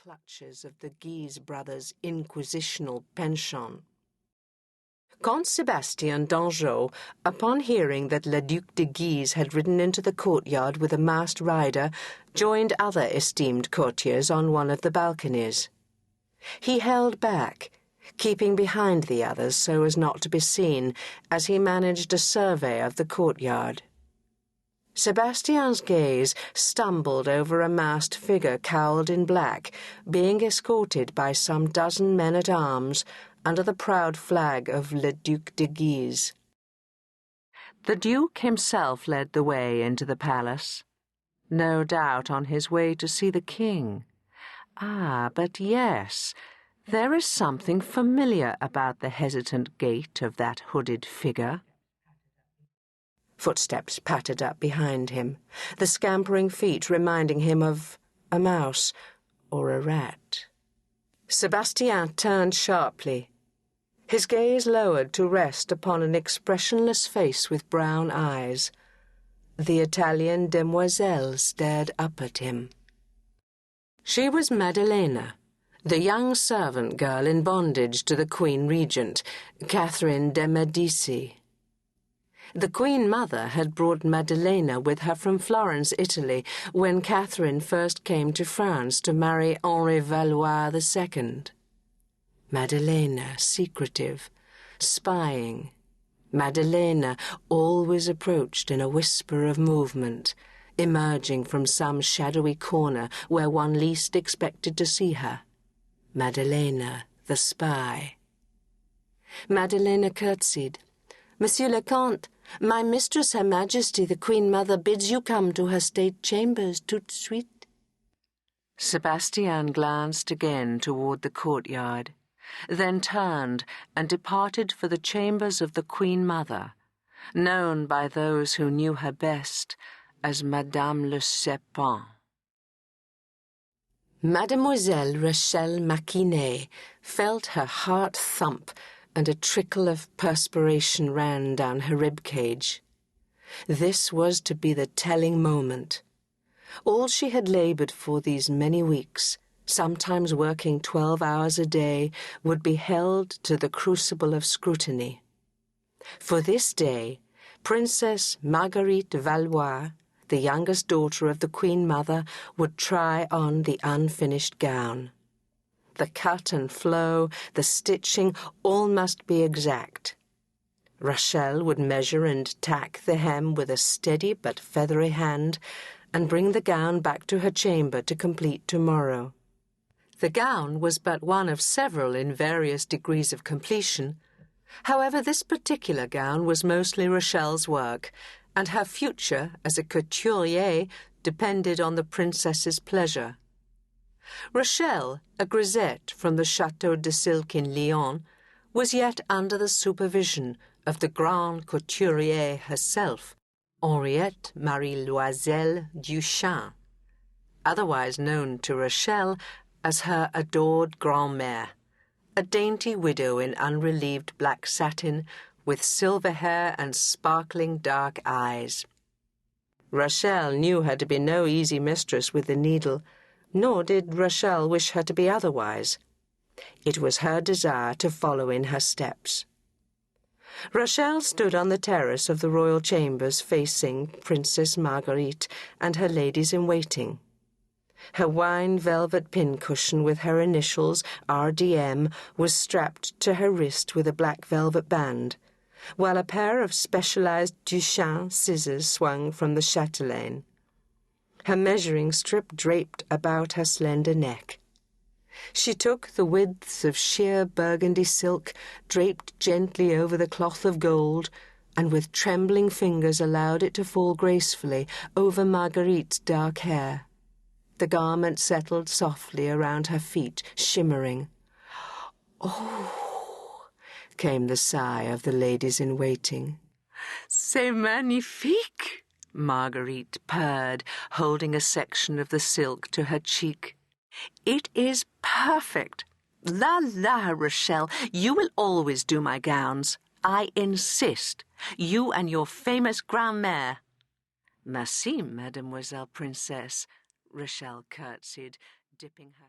clutches of the Guise brothers' inquisitional penchant. Count Sebastien d'Anjou, upon hearing that le Duc de Guise had ridden into the courtyard with a masked rider, joined other esteemed courtiers on one of the balconies. He held back, keeping behind the others so as not to be seen, as he managed a survey of the courtyard. Sebastien's gaze stumbled over a masked figure cowled in black, being escorted by some dozen men-at-arms under the proud flag of le Duc de Guise. The Duke himself led the way into the palace, no doubt on his way to see the king. Ah, but yes, there is something familiar about the hesitant gait of that hooded figure. Footsteps pattered up behind him, the scampering feet reminding him of a mouse or a rat. Sebastien turned sharply. His gaze lowered to rest upon an expressionless face with brown eyes. The Italian demoiselle stared up at him. She was Maddalena, the young servant girl in bondage to the Queen Regent, Catherine de' Medici. The Queen Mother had brought Maddalena with her from Florence, Italy, when Catherine first came to France to marry Henri Valois.The. Maddalena, secretive, spying. Maddalena always approached in a whisper of movement, emerging from some shadowy corner where one least expected to see her. Maddalena, the spy. Maddalena curtsied. "Monsieur le Comte, my mistress, Her Majesty, the Queen Mother, bids you come to her state chambers tout de suite." Sebastien glanced again toward the courtyard, then turned and departed for the chambers of the Queen Mother, known by those who knew her best as Madame le Serpent. Mademoiselle Rachelle-Macquinet felt her heart thump, and a trickle of perspiration ran down her rib-cage. This was to be the telling moment. All she had labored for these many weeks, sometimes working 12 hours a day, would be held to the crucible of scrutiny. For this day, Princess Marguerite Valois, the youngest daughter of the Queen Mother, would try on the unfinished gown. The cut and flow, the stitching, all must be exact. Rachelle would measure and tack the hem with a steady but feathery hand, and bring the gown back to her chamber to complete tomorrow. The gown was but one of several in various degrees of completion. However, this particular gown was mostly Rachelle's work, and her future as a couturier depended on the princess's pleasure. Rachelle, a grisette from the Château de Silk in Lyon, was yet under the supervision of the grand couturier herself, Henriette Marie-Loiselle Duchane, otherwise known to Rachelle as her adored Grandmere, a dainty widow in unrelieved black satin, with silver hair and sparkling dark eyes. Rachelle knew her to be no easy mistress with the needle, nor did Rachelle wish her to be otherwise. It was her desire to follow in her steps. Rachelle stood on the terrace of the royal chambers facing Princess Marguerite and her ladies-in-waiting. Her wine velvet pincushion with her initials, RDM, was strapped to her wrist with a black velvet band, while a pair of specialized Duchane scissors swung from the chatelaine. Her measuring strip draped about her slender neck. She took the widths of sheer burgundy silk, draped gently over the cloth of gold, and with trembling fingers allowed it to fall gracefully over Marguerite's dark hair. The garment settled softly around her feet, shimmering. "Oh," came the sigh of the ladies-in-waiting. "C'est magnifique," Marguerite purred, holding a section of the silk to her cheek. "It is perfect. La, Rachelle, you will always do my gowns. I insist. You and your famous Grandmere." "Merci, Mademoiselle Princesse," Rachelle curtsied, dipping her